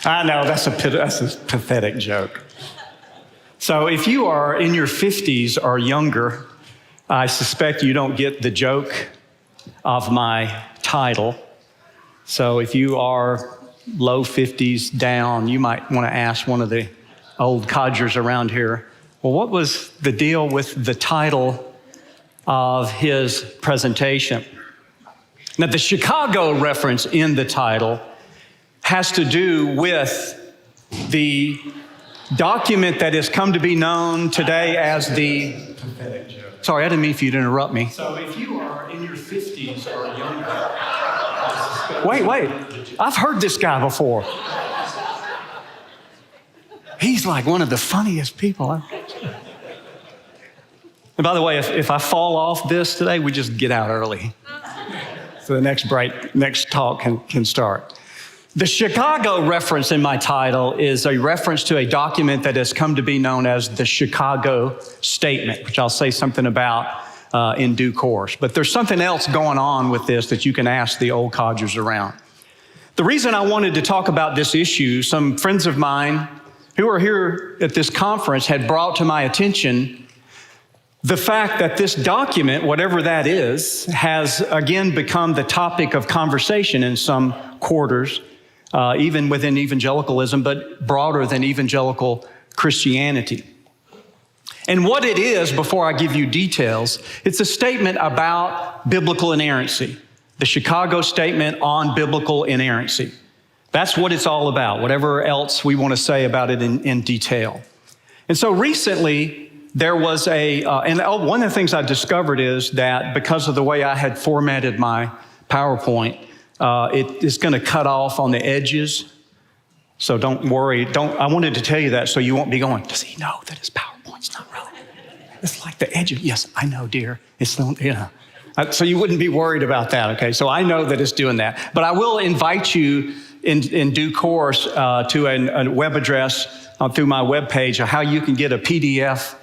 I know, that's a pathetic joke. So if you are in your 50s or younger, I suspect you don't get the joke of my title. So if you are low 50s down, you might want to ask one of the old codgers around here, well, what was the deal with the title of his presentation? Now, the Chicago reference in the title has to do with the document that has come to be known today as the... Sorry, I didn't mean for you to interrupt me. So if you are in your 50s or younger... Wait. I've heard this guy before. He's like one of the funniest people. And by the way, if I fall off this today, we just get out early. So the next talk can start. The Chicago reference in my title is a reference to a document that has come to be known as the Chicago Statement, which I'll say something about in due course. But there's something else going on with this that you can ask the old codgers around. The reason I wanted to talk about this issue, some friends of mine who are here at this conference had brought to my attention the fact that this document, whatever that is, has again become the topic of conversation in some quarters, even within evangelicalism, but broader than evangelical Christianity. And what it is, before I give you details, it's a statement about biblical inerrancy, the Chicago Statement on biblical inerrancy. That's what it's all about, whatever else we want to say about it in detail. And so recently, there was and one of the things I discovered is that because of the way I had formatted my PowerPoint, it is going to cut off on the edges. So don't worry. I wanted to tell you that so you won't be going, does he know that his PowerPoint's not relevant? It's like the edges. Yes, I know, dear. It's not, so you wouldn't be worried about that, okay? So I know that it's doing that. But I will invite you in due course to a web address through my webpage of how you can get a PDF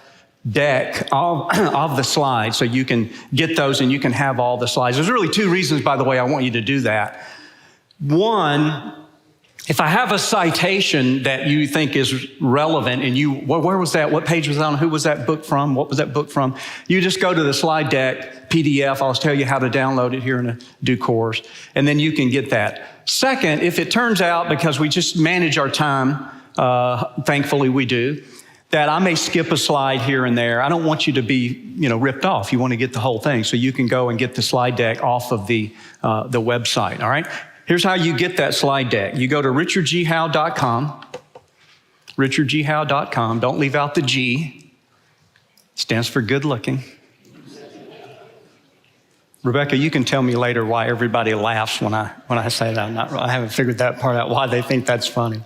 deck of the slides so you can get those and you can have all the slides. There's really two reasons, by the way, I want you to do that. One, if I have a citation that you think is relevant and where was that? What page was that on? Who was that book from? What was that book from? You just go to the slide deck, PDF. I'll tell you how to download it here in a due course, and then you can get that. Second, if it turns out, because we just manage our time, thankfully we do, that I may skip a slide here and there. I don't want you to be, ripped off. You want to get the whole thing. So you can go and get the slide deck off of the website, all right? Here's how you get that slide deck. You go to richardghowe.com, richardghowe.com. Don't leave out the G. It stands for good looking. Rebecca, you can tell me later why everybody laughs when I say that. I haven't figured that part out, why they think that's funny.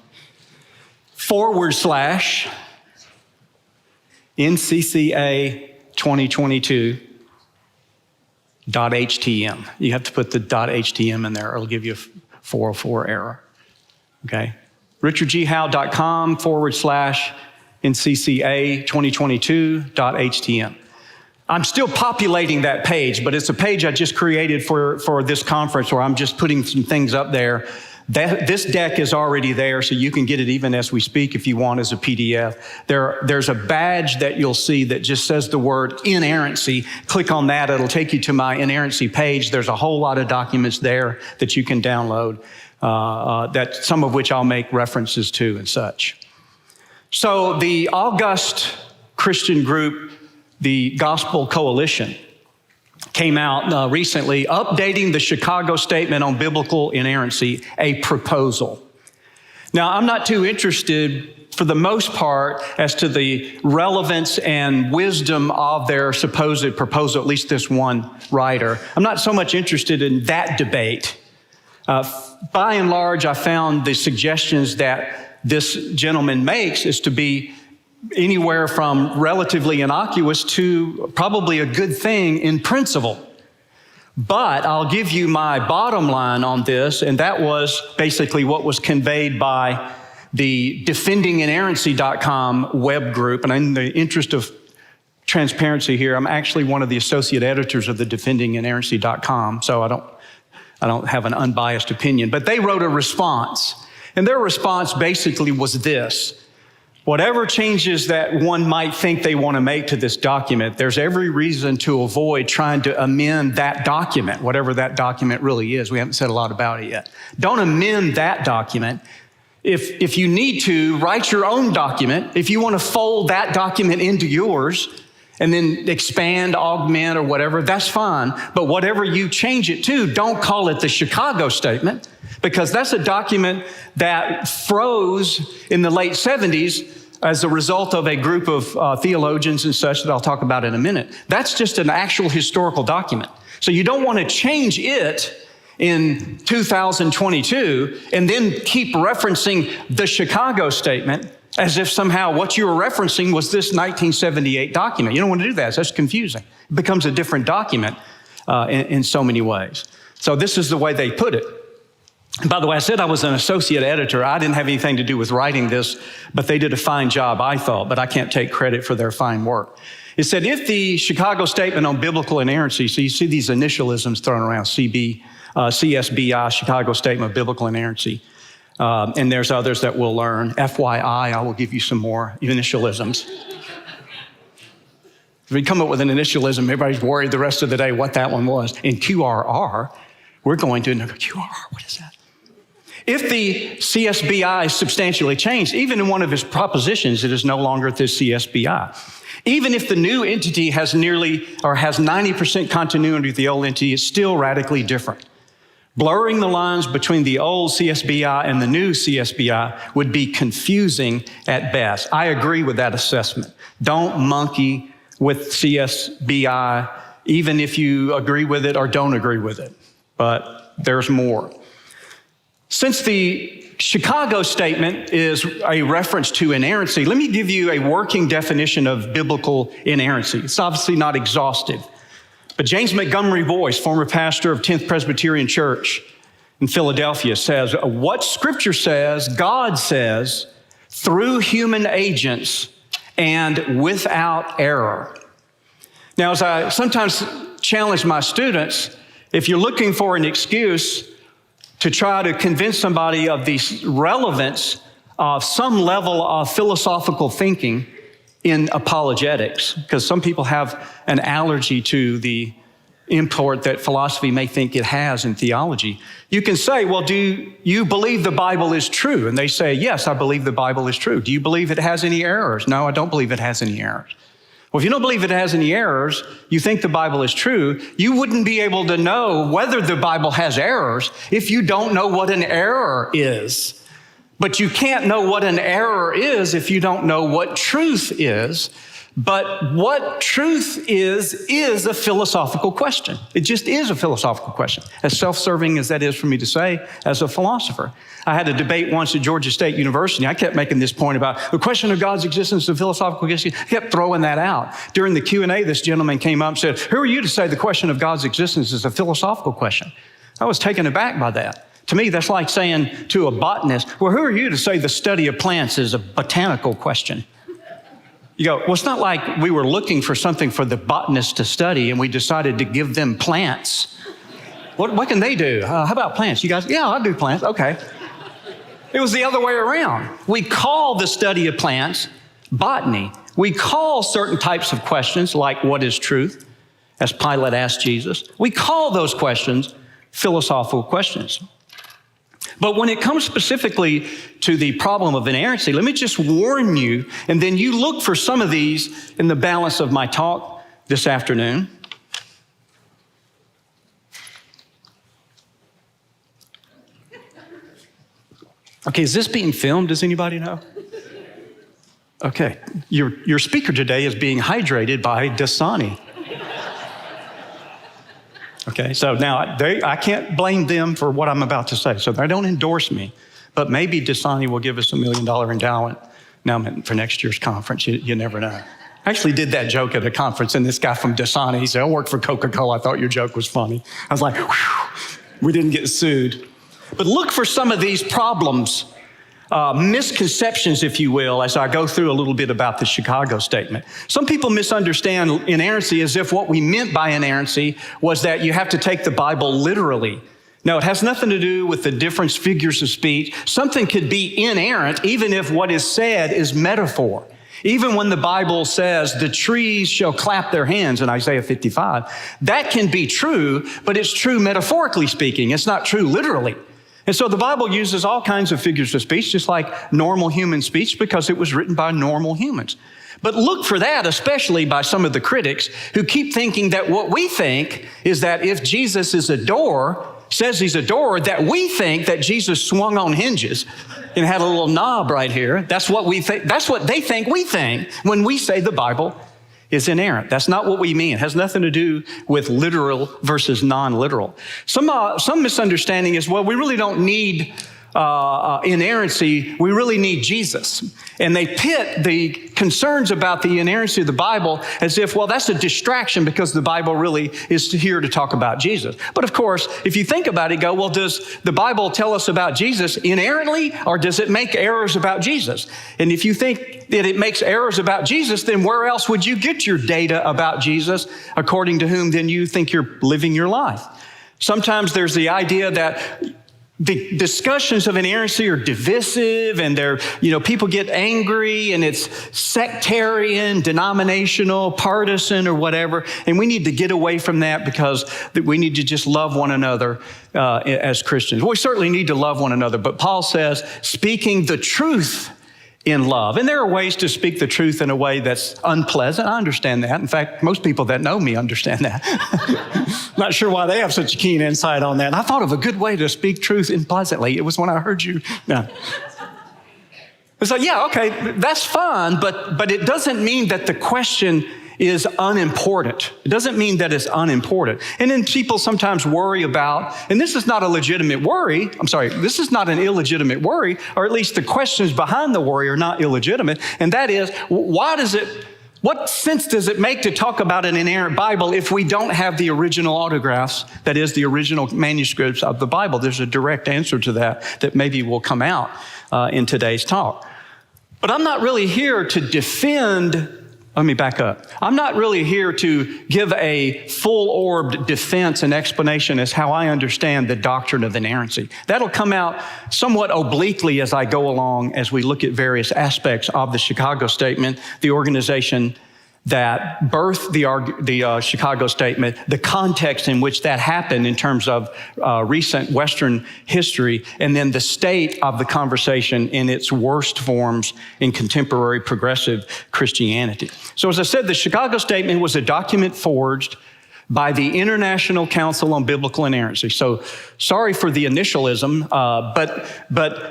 /NCCA 2022.htm. You have to put the .htm in there or it'll give you a 404 error. Okay? richardghowe.com /NCCA 2022.htm. I'm still populating that page, but it's a page I just created for this conference where I'm just putting some things up there. This deck is already there, so you can get it even as we speak if you want as a PDF. There's a badge that you'll see that just says the word inerrancy. Click on that. It'll take you to my inerrancy page. There's a whole lot of documents there that you can download, that some of which I'll make references to and such. So the august Christian group, the Gospel Coalition, came out recently updating the Chicago Statement on Biblical Inerrancy, a proposal. Now, I'm not too interested, for the most part, as to the relevance and wisdom of their supposed proposal, at least this one writer. I'm not so much interested in that debate. By and large, I found the suggestions that this gentleman makes is to be anywhere from relatively innocuous to probably a good thing in principle. But I'll give you my bottom line on this, and that was basically what was conveyed by the defendinginerrancy.com web group. And in the interest of transparency here, I'm actually one of the associate editors of the defendinginerrancy.com, so I don't have an unbiased opinion. But they wrote a response. And their response basically was this: whatever changes that one might think they want to make to this document, there's every reason to avoid trying to amend that document, whatever that document really is. We haven't said a lot about it yet. Don't amend that document. If you need to, write your own document. If you want to fold that document into yours and then expand, augment, or whatever, that's fine. But whatever you change it to, don't call it the Chicago Statement, because that's a document that froze in the late 70s as a result of a group of theologians and such that I'll talk about in a minute. That's just an actual historical document. So you don't want to change it in 2022 and then keep referencing the Chicago Statement as if somehow what you were referencing was this 1978 document. You don't want to do that. That's confusing. It becomes a different document in so many ways. So this is the way they put it. And by the way, I said I was an associate editor. I didn't have anything to do with writing this, but they did a fine job, I thought, but I can't take credit for their fine work. It said, if the Chicago Statement on Biblical Inerrancy, so you see these initialisms thrown around, CSBI, Chicago Statement of Biblical Inerrancy, and there's others that we'll learn. FYI, I will give you some more initialisms. If we come up with an initialism, everybody's worried the rest of the day what that one was. In QRR, we're going to know, QRR, what is that? If the CSBI is substantially changed, even in one of its propositions, it is no longer the CSBI. Even if the new entity has nearly or has 90% continuity with the old entity, it's still radically different. Blurring the lines between the old CSBI and the new CSBI would be confusing at best. I agree with that assessment. Don't monkey with CSBI, even if you agree with it or don't agree with it. But there's more. Since the Chicago Statement is a reference to inerrancy, let me give you a working definition of biblical inerrancy. It's obviously not exhaustive. But James Montgomery Boyce, former pastor of 10th Presbyterian Church in Philadelphia, says, what Scripture says, God says, through human agents and without error. Now, as I sometimes challenge my students, if you're looking for an excuse to try to convince somebody of the relevance of some level of philosophical thinking in apologetics, because some people have an allergy to the import that philosophy may think it has in theology. You can say, well, do you believe the Bible is true? And they say, yes, I believe the Bible is true. Do you believe it has any errors? No, I don't believe it has any errors. Well, if you don't believe it has any errors, you think the Bible is true, you wouldn't be able to know whether the Bible has errors if you don't know what an error is. But you can't know what an error is if you don't know what truth is. But what truth is a philosophical question. It just is a philosophical question, as self-serving as that is for me to say as a philosopher. I had a debate once at Georgia State University. I kept making this point about the question of God's existence is a philosophical question. I kept throwing that out. During the Q&A, this gentleman came up and said, who are you to say the question of God's existence is a philosophical question? I was taken aback by that. To me, that's like saying to a botanist, well, who are you to say the study of plants is a botanical question? You go, well, it's not like we were looking for something for the botanists to study and we decided to give them plants. What can they do? How about plants? You guys, yeah, I'll do plants. Okay. It was the other way around. We call the study of plants botany. We call certain types of questions, like what is truth, as Pilate asked Jesus. We call those questions philosophical questions. But when it comes specifically to the problem of inerrancy, let me just warn you, and then you look for some of these in the balance of my talk this afternoon. Okay, is this being filmed? Does anybody know? Okay, your speaker today is being hydrated by Dasani. Okay, so now I can't blame them for what I'm about to say. So they don't endorse me, but maybe Dasani will give us $1 million endowment for next year's conference. You never know. I actually did that joke at a conference, and this guy from Dasani, he said, I work for Coca-Cola. I thought your joke was funny. I was like, whew, we didn't get sued. But look for some of these problems, misconceptions, if you will, as I go through a little bit about the Chicago Statement. Some people misunderstand inerrancy as if what we meant by inerrancy was that you have to take the Bible literally. No, it has nothing to do with the different figures of speech. Something could be inerrant even if what is said is metaphor. Even when the Bible says the trees shall clap their hands in Isaiah 55, that can be true, but it's true metaphorically speaking. It's not true literally. And so the Bible uses all kinds of figures of speech, just like normal human speech, because it was written by normal humans. But look for that, especially by some of the critics who keep thinking that what we think is that if Jesus is a door, says he's a door, that we think that Jesus swung on hinges and had a little knob right here. That's what we think. That's what they think we think when we say the Bible is inerrant. That's not what we mean. It has nothing to do with literal versus non-literal. Some misunderstanding is, well, we really don't need inerrancy. We really need Jesus. And they pit the concerns about the inerrancy of the Bible as if, well, that's a distraction because the Bible really is here to talk about Jesus. But of course, if you think about it, go, well, does the Bible tell us about Jesus inerrantly, or does it make errors about Jesus? And if you think that it makes errors about Jesus, then where else would you get your data about Jesus, according to whom then you think you're living your life? Sometimes there's the idea that the discussions of inerrancy are divisive, and people get angry, and it's sectarian, denominational, partisan, or whatever. And we need to get away from that because we need to just love one another as Christians. Well, we certainly need to love one another, but Paul says, speaking the truth in love. And there are ways to speak the truth in a way that's unpleasant. I understand that. In fact, most people that know me understand that. Not sure why they have such a keen insight on that. And I thought of a good way to speak truth unpleasantly. It was when I heard you. No. It's like, yeah, okay, that's fine, but it doesn't mean that the question is unimportant. It doesn't mean that it's unimportant. And then people sometimes worry about, and this is not a legitimate worry, this is not an illegitimate worry, or at least the questions behind the worry are not illegitimate, and that is, what sense does it make to talk about an inerrant Bible if we don't have the original autographs, that is, the original manuscripts of the Bible? There's a direct answer to that maybe will come out in today's talk. But I'm not really here to defend. Let me back up. I'm not really here to give a full-orbed defense and explanation as how I understand the doctrine of inerrancy. That'll come out somewhat obliquely as I go along, as we look at various aspects of the Chicago Statement, the organization that birthed the Chicago Statement, the context in which that happened in terms of recent Western history, and then the state of the conversation in its worst forms in contemporary progressive Christianity. So as I said, the Chicago Statement was a document forged by the International Council on Biblical Inerrancy. So sorry for the initialism, but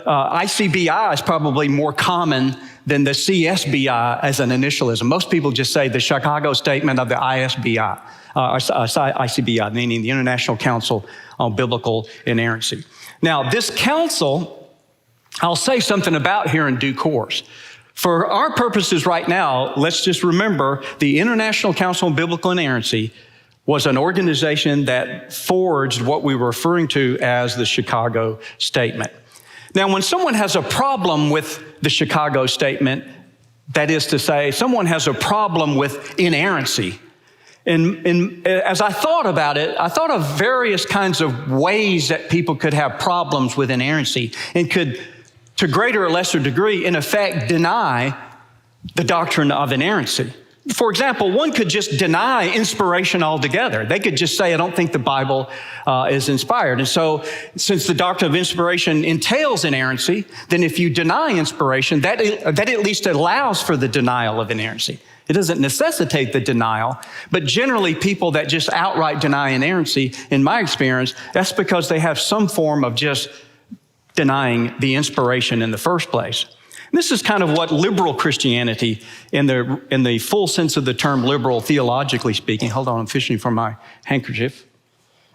ICBI is probably more common than the CSBI as an initialism. Most people just say the Chicago Statement of the ICBI, meaning the International Council on Biblical Inerrancy. Now, this council, I'll say something about here in due course. For our purposes right now, let's just remember the International Council on Biblical Inerrancy was an organization that forged what we were referring to as the Chicago Statement. Now, when someone has a problem with the Chicago Statement, that is to say, someone has a problem with inerrancy, and as I thought about it, I thought of various kinds of ways that people could have problems with inerrancy and could, to greater or lesser degree, in effect, deny the doctrine of inerrancy. For example, one could just deny inspiration altogether. They could just say, I don't think the Bible is inspired. And so, since the doctrine of inspiration entails inerrancy, then if you deny inspiration, that at least allows for the denial of inerrancy. It doesn't necessitate the denial, but generally people that just outright deny inerrancy, in my experience, that's because they have some form of just denying the inspiration in the first place. This is kind of what liberal Christianity, in the full sense of the term liberal, theologically speaking. Hold on, I'm fishing for my handkerchief.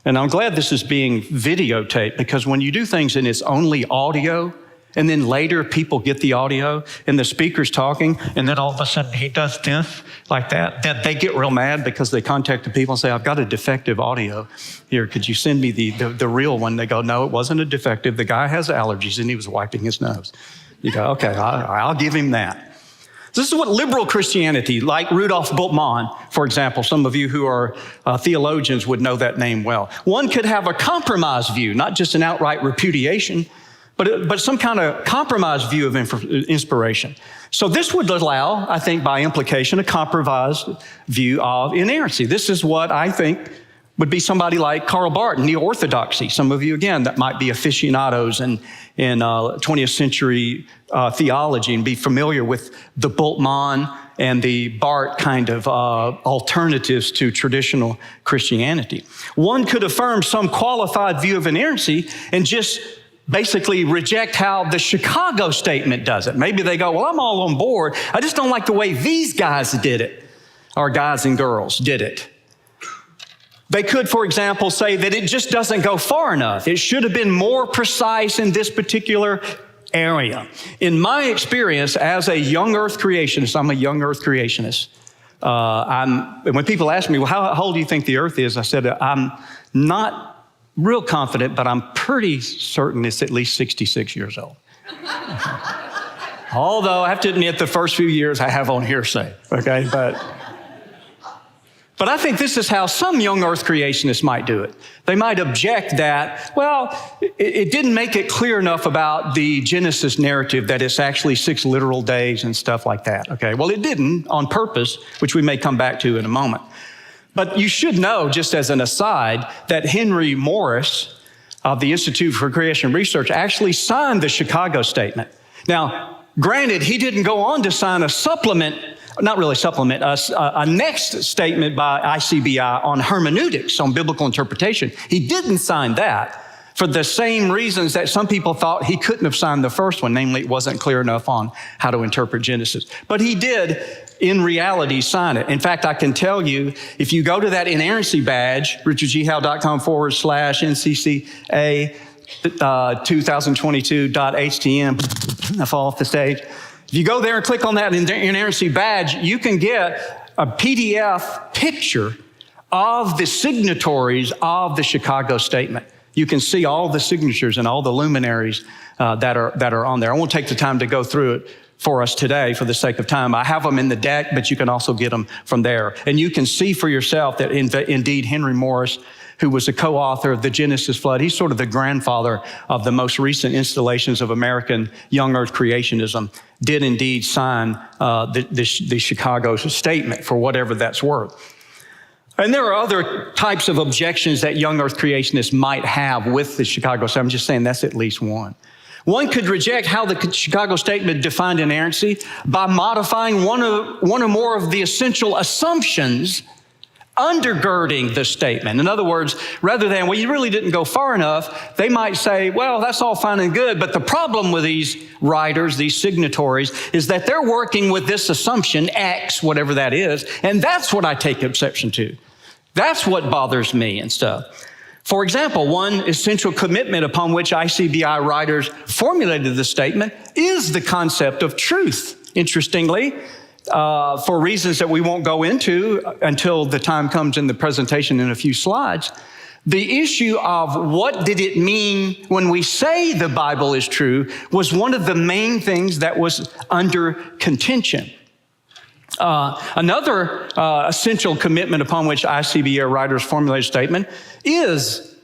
And I'm glad this is being videotaped, because when you do things and it's only audio, and then later people get the audio and the speaker's talking, and then all of a sudden he does this, like that, then they get real mad because they contact the people and say, I've got a defective audio here. Could you send me the real one? They go, no, it wasn't a defective. The guy has allergies and he was wiping his nose. You go, okay, I'll give him that. This is what liberal Christianity, like Rudolf Bultmann, for example, some of you who are theologians would know that name well. One could have a compromised view, not just an outright repudiation, but some kind of compromised view of inspiration. So this would allow, I think, by implication, a compromised view of inerrancy. This is what I think would be somebody like Karl Barth, neo-orthodoxy. Some of you, again, that might be aficionados in 20th century theology and be familiar with the Bultmann and the Barth kind of alternatives to traditional Christianity. One could affirm some qualified view of inerrancy and just basically reject how the Chicago statement does it. Maybe they go, well, I'm all on board. I just don't like the way these guys did it, or guys and girls did it. They could, for example, say that it just doesn't go far enough. It should have been more precise in this particular area. In my experience as a young earth creationist, I'm a young earth creationist. When people ask me, well, how old do you think the earth is? I said, I'm not real confident, but I'm pretty certain it's at least 66 years old. Although I have to admit the first few years I have on hearsay, okay? But I think this is how some young earth creationists might do it. They might object that, well, it didn't make it clear enough about the Genesis narrative that it's actually 6 literal days and stuff like that, okay? Well, it didn't on purpose, which we may come back to in a moment. But you should know, just as an aside, that Henry Morris of the Institute for Creation Research actually signed the Chicago Statement. Now, granted, he didn't go on to sign a supplement, not really supplement, a next statement by ICBI on hermeneutics, on biblical interpretation. He didn't sign that for the same reasons that some people thought he couldn't have signed the first one, namely it wasn't clear enough on how to interpret Genesis. But he did, in reality, sign it. In fact, I can tell you, if you go to that inerrancy badge, richardghowe.com/NCCA 2022.htm, I fall off the stage. If you go there and click on that inerrancy badge, you can get a PDF picture of the signatories of the Chicago Statement. You can see all the signatures and all the luminaries that are on there. I won't take the time to go through it for us today for the sake of time. I have them in the deck, but you can also get them from there. And you can see for yourself that indeed Henry Morris, who was a co-author of the Genesis flood, he's sort of the grandfather of the most recent installations of American young earth creationism, did indeed sign the Chicago Statement for whatever that's worth. And there are other types of objections that young earth creationists might have with the Chicago Statement. I'm just saying that's at least one. One could reject how the Chicago Statement defined inerrancy by modifying one or more of the essential assumptions undergirding the statement. In other words, rather than, well, you really didn't go far enough, they might say, well, that's all fine and good, but the problem with these writers, these signatories, is that they're working with this assumption, X, whatever that is, and that's what I take exception to. That's what bothers me and stuff. For example, one essential commitment upon which ICBI writers formulated the statement is the concept of truth. Interestingly, for reasons that we won't go into until the time comes in the presentation in a few slides, the issue of what did it mean when we say the Bible is true was one of the main things that was under contention. Another essential commitment upon which ICBI writers formulate a statement is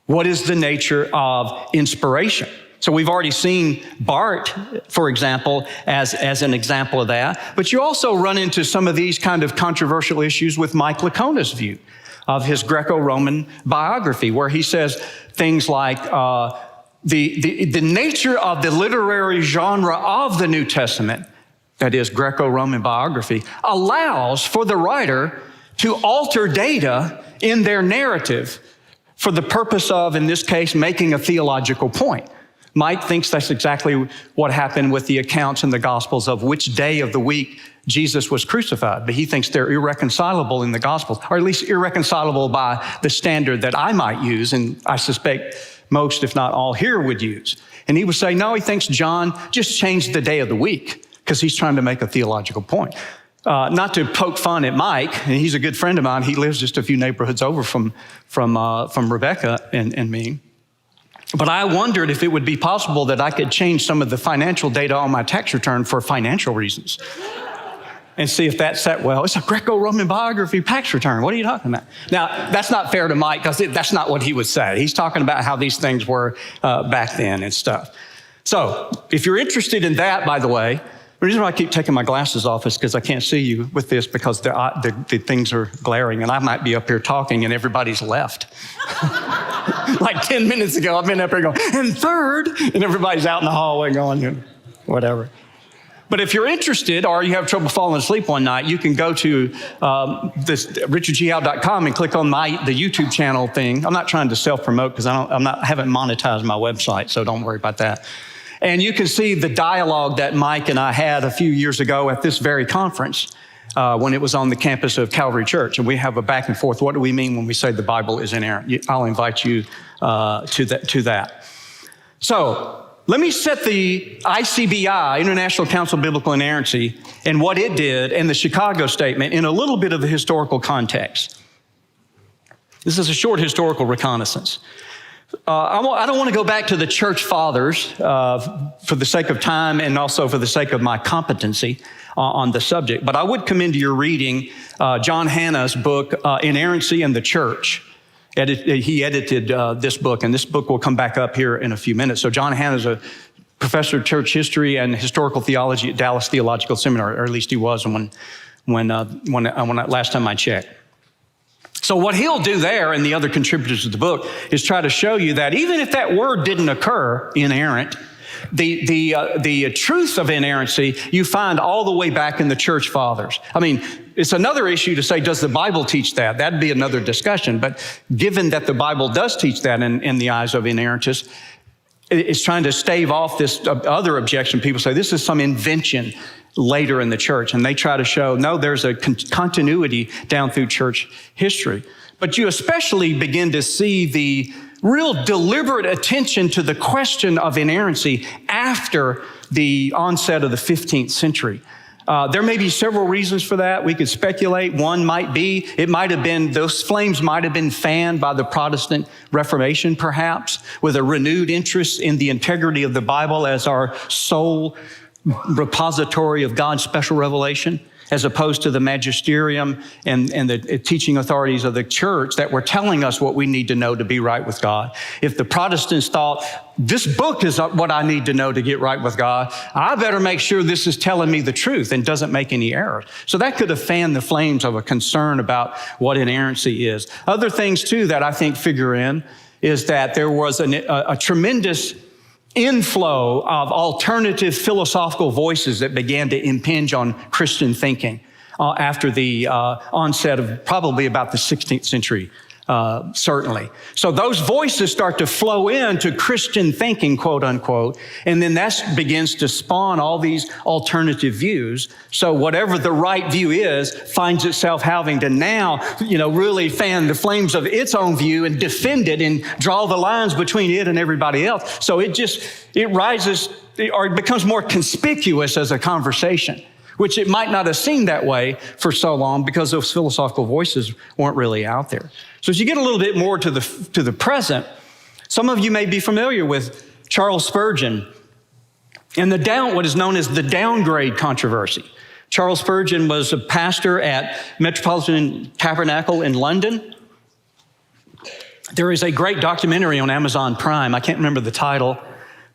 what is the nature of inspiration. So we've already seen Barth, for example, as an example of that. But you also run into some of these kind of controversial issues with Mike Licona's view of his Greco-Roman biography, where he says things like the nature of the literary genre of the New Testament, that is Greco-Roman biography, allows for the writer to alter data in their narrative for the purpose of, in this case, making a theological point. Mike thinks that's exactly what happened with the accounts in the Gospels of which day of the week Jesus was crucified. But he thinks they're irreconcilable in the Gospels, or at least irreconcilable by the standard that I might use, and I suspect most, if not all here, would use. And he would say, no, he thinks John just changed the day of the week because he's trying to make a theological point. Not to poke fun at Mike, and he's a good friend of mine. He lives just a few neighborhoods over from Rebecca and me. But I wondered if it would be possible that I could change some of the financial data on my tax return for financial reasons and see if that sat well. It's a Greco-Roman biography tax return. What are you talking about? Now, that's not fair to Mike because that's not what he would say. He's talking about how these things were back then and stuff. So if you're interested in that, by the way, the reason why I keep taking my glasses off is because I can't see you with this because the things are glaring and I might be up here talking and everybody's left. Like 10 minutes ago, I've been up here going, and third, and everybody's out in the hallway going, whatever. But if you're interested or you have trouble falling asleep one night, you can go to richardghowe.com and click on the YouTube channel thing. I'm not trying to self-promote because I haven't monetized my website, so don't worry about that. And you can see the dialogue that Mike and I had a few years ago at this very conference when it was on the campus of Calvary Church. And we have a back and forth. What do we mean when we say the Bible is inerrant? I'll invite you to that. So let me set the ICBI, International Council of Biblical Inerrancy, and what it did and the Chicago Statement in a little bit of the historical context. This is a short historical reconnaissance. I don't want to go back to the church fathers for the sake of time and also for the sake of my competency on the subject, but I would commend to your reading John Hanna's book, Inerrancy and the Church. He edited this book, and this book will come back up here in a few minutes. So John Hanna is a professor of church history and historical theology at Dallas Theological Seminary, or at least he was when last time I checked. So what he'll do there and the other contributors of the book is try to show you that even if that word didn't occur, inerrant, the truth of inerrancy you find all the way back in the church fathers. I mean, it's another issue to say, does the Bible teach that? That'd be another discussion. But given that the Bible does teach that in the eyes of inerrantists, it's trying to stave off this other objection. People say this is some invention later in the church, and they try to show, no, there's a continuity down through church history. But you especially begin to see the real deliberate attention to the question of inerrancy after the onset of the 15th century. There may be several reasons for that. We could speculate. One might be, those flames might have been fanned by the Protestant Reformation, perhaps, with a renewed interest in the integrity of the Bible as our sole repository of God's special revelation, as opposed to the magisterium and the teaching authorities of the church that were telling us what we need to know to be right with God. If the Protestants thought, this book is what I need to know to get right with God, I better make sure this is telling me the truth and doesn't make any errors. So that could have fanned the flames of a concern about what inerrancy is. Other things, too, that I think figure in is that there was a tremendous inflow of alternative philosophical voices that began to impinge on Christian thinking after the onset of probably about the 16th century, certainly. So those voices start to flow into Christian thinking, quote unquote, and then that begins to spawn all these alternative views. So whatever the right view is finds itself having to now, really fan the flames of its own view and defend it and draw the lines between it and everybody else. So it rises or it becomes more conspicuous as a conversation, which it might not have seemed that way for so long because those philosophical voices weren't really out there. So as you get a little bit more to the present, some of you may be familiar with Charles Spurgeon and what is known as the downgrade controversy. Charles Spurgeon was a pastor at Metropolitan Tabernacle in London. There is a great documentary on Amazon Prime. I can't remember the title,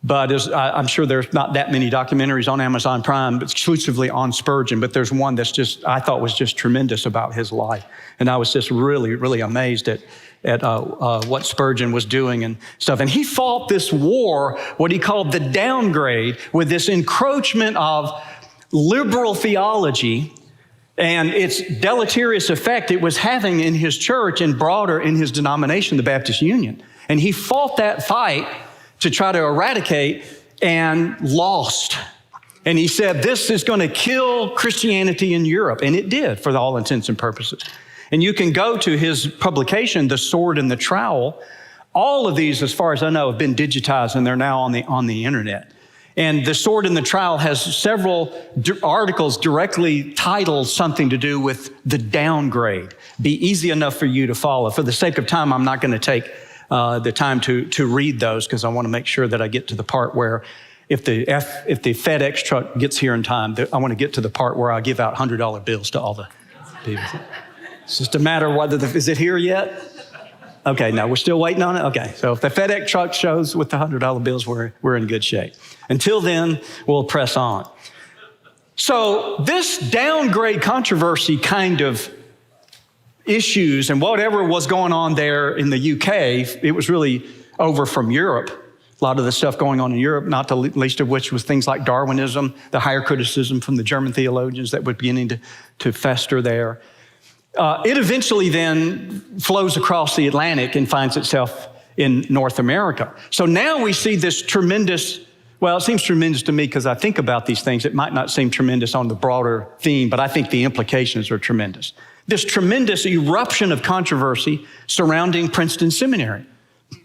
but I'm sure there's not that many documentaries on Amazon Prime exclusively on Spurgeon, but there's one I thought was just tremendous about his life. And I was just really, really amazed at what Spurgeon was doing and stuff. And he fought this war, what he called the downgrade, with this encroachment of liberal theology and its deleterious effect it was having in his church and broader in his denomination, the Baptist Union. And he fought that fight to try to eradicate and lost. And he said, this is going to kill Christianity in Europe. And it did, for all intents and purposes. And you can go to his publication, The Sword and the Trowel. All of these, as far as I know, have been digitized and they're now on the internet. And The Sword and the Trowel has several articles directly titled something to do with the downgrade. Be easy enough for you to follow. For the sake of time, I'm not going to take the time to read those because I want to make sure that I get to the part where if the FedEx truck gets here in time, I want to get to the part where I give out $100 bills to all the people. It's just a matter of whether is it here yet? Okay, no, we're still waiting on it? Okay, so if the FedEx truck shows with the $100 bills, we're in good shape. Until then, we'll press on. So this downgrade controversy kind of issues and whatever was going on there in the UK, it was really over from Europe. A lot of the stuff going on in Europe, not the least of which was things like Darwinism, the higher criticism from the German theologians that were beginning to fester there. It eventually then flows across the Atlantic and finds itself in North America. So now we see this tremendous, well, it seems tremendous to me because I think about these things. It might not seem tremendous on the broader theme, but I think the implications are tremendous. This tremendous eruption of controversy surrounding Princeton Seminary.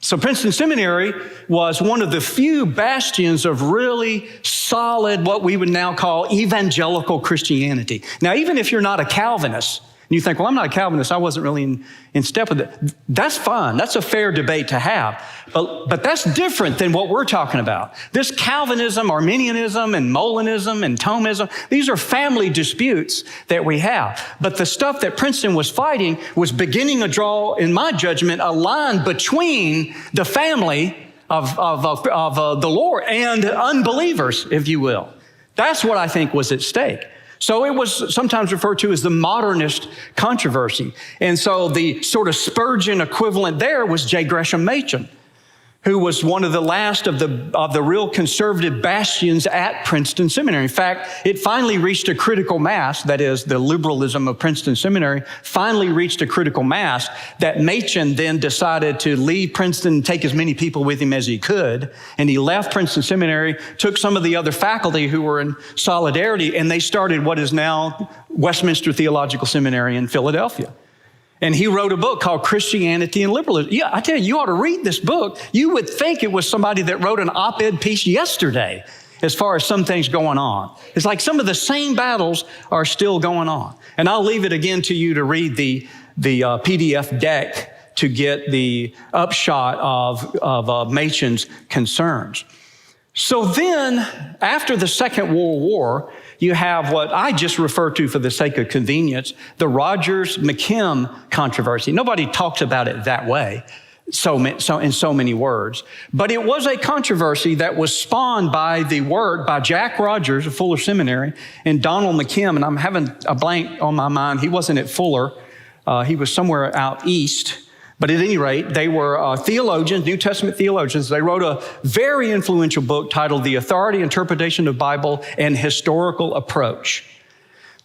So Princeton Seminary was one of the few bastions of really solid, what we would now call evangelical Christianity. Now, even if you're not a Calvinist, and you think, well, I'm not a Calvinist, I wasn't really in step with it. That's fine. That's a fair debate to have. But that's different than what we're talking about. This Calvinism, Arminianism, and Molinism, and Thomism, these are family disputes that we have. But the stuff that Princeton was fighting was beginning to draw, in my judgment, a line between the family of the Lord and unbelievers, if you will. That's what I think was at stake. So it was sometimes referred to as the modernist controversy. And so the sort of Spurgeon equivalent there was J. Gresham Machen, who was one of the last of the real conservative bastions at Princeton Seminary. In fact, it finally reached a critical mass, that is, the liberalism of Princeton Seminary finally reached a critical mass that Machen then decided to leave Princeton and take as many people with him as he could. And he left Princeton Seminary, took some of the other faculty who were in solidarity, and they started what is now Westminster Theological Seminary in Philadelphia. And he wrote a book called Christianity and Liberalism. Yeah, I tell you, you ought to read this book. You would think it was somebody that wrote an op-ed piece yesterday as far as some things going on. It's like some of the same battles are still going on. And I'll leave it again to you to read the PDF deck to get the upshot of Machen's concerns. So then, after the Second World War, you have what I just refer to for the sake of convenience, the Rogers-McKim controversy. Nobody talks about it that way, in so many words. But it was a controversy that was spawned by the work by Jack Rogers of Fuller Seminary and Donald McKim. And I'm having a blank on my mind. He wasn't at Fuller. He was somewhere out east. But at any rate, they were theologians, New Testament theologians. They wrote a very influential book titled The Authority, Interpretation of Bible, and Historical Approach.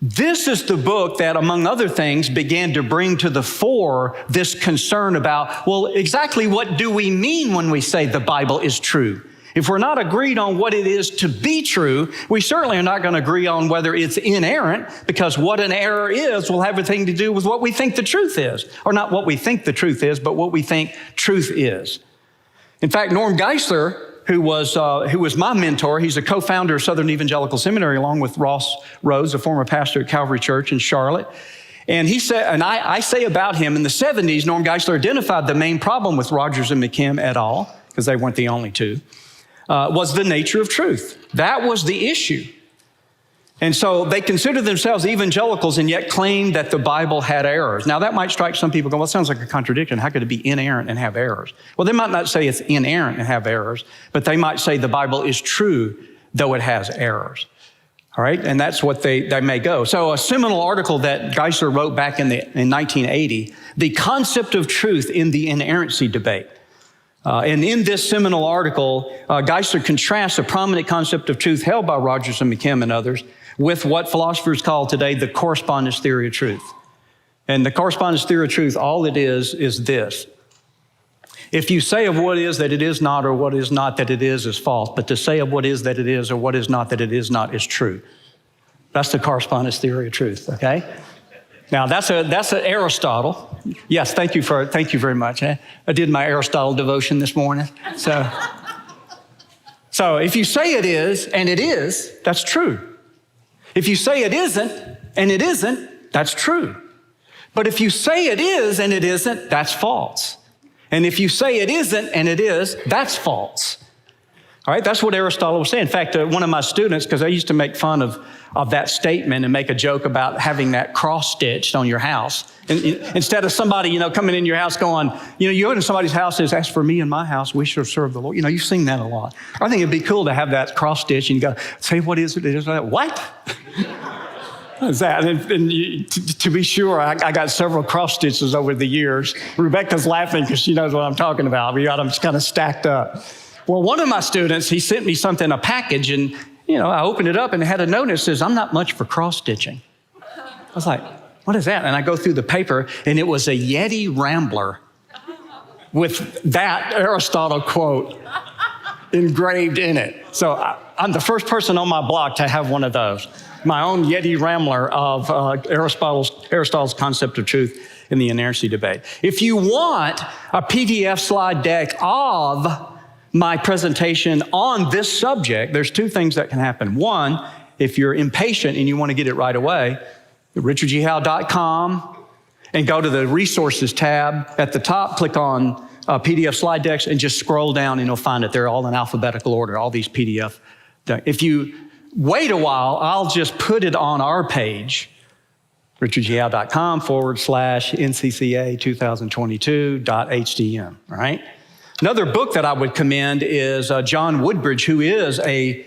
This is the book that, among other things, began to bring to the fore this concern about, well, exactly what do we mean when we say the Bible is true? If we're not agreed on what it is to be true, we certainly are not going to agree on whether it's inerrant, because what an error is will have everything to do with what we think the truth is. Or not what we think the truth is, but what we think truth is. In fact, Norm Geisler, who was my mentor, he's a co-founder of Southern Evangelical Seminary, along with Ross Rhodes, a former pastor at Calvary Church in Charlotte. And he said, and I say about him, in the 70s, Norm Geisler identified the main problem with Rogers and McKim et al., because they weren't the only two, was the nature of truth. That was the issue. And so they considered themselves evangelicals and yet claimed that the Bible had errors. Now that might strike some people, well, that sounds like a contradiction. How could it be inerrant and have errors? Well, they might not say it's inerrant and have errors, but they might say the Bible is true, though it has errors. All right, and that's what they may go. So a seminal article that Geisler wrote back in 1980, The Concept of Truth in the Inerrancy Debate. And in this seminal article, Geisler contrasts a prominent concept of truth held by Rogers and McKim and others with what philosophers call today the correspondence theory of truth. And the correspondence theory of truth, all it is this. If you say of what is that it is not, or what is not that it is false. But to say of what is that it is, or what is not that it is not, is true. That's the correspondence theory of truth, okay? Now, that's an Aristotle. Yes, thank you very much. I did my Aristotle devotion this morning. So if you say it is, and it is, that's true. If you say it isn't, and it isn't, that's true. But if you say it is, and it isn't, that's false. And if you say it isn't and it is, that's false. All right, that's what Aristotle was saying. In fact, one of my students, because I used to make fun of that statement and make a joke about having that cross-stitched on your house. And instead of somebody, coming in your house going, you go into somebody's house and says, as for me and my house, we shall serve the Lord. You've seen that a lot. I think it'd be cool to have that cross-stitch and you go, say, what is it? It is that. What? What is that? And to be sure, I got several cross stitches over the years. Rebecca's laughing because she knows what I'm talking about. We got them kind of stacked up. Well, one of my students, he sent me something, a package, and I opened it up and it had a note that says, I'm not much for cross stitching. I was like, what is that? And I go through the paper, and it was a Yeti Rambler with that Aristotle quote engraved in it. So I'm the first person on my block to have one of those. My own Yeti Rambler of Aristotle's concept of truth in the inerrancy debate. If you want a PDF slide deck of my presentation on this subject, there's two things that can happen. One, if you're impatient and you want to get it right away, richardghowe.com and go to the resources tab at the top, click on PDF slide decks and just scroll down and you'll find it. They're all in alphabetical order, all these PDF. If you wait a while, I'll just put it on our page, richardghowe.com/NCCA 2022.htm, right? Another book that I would commend is John Woodbridge, who is a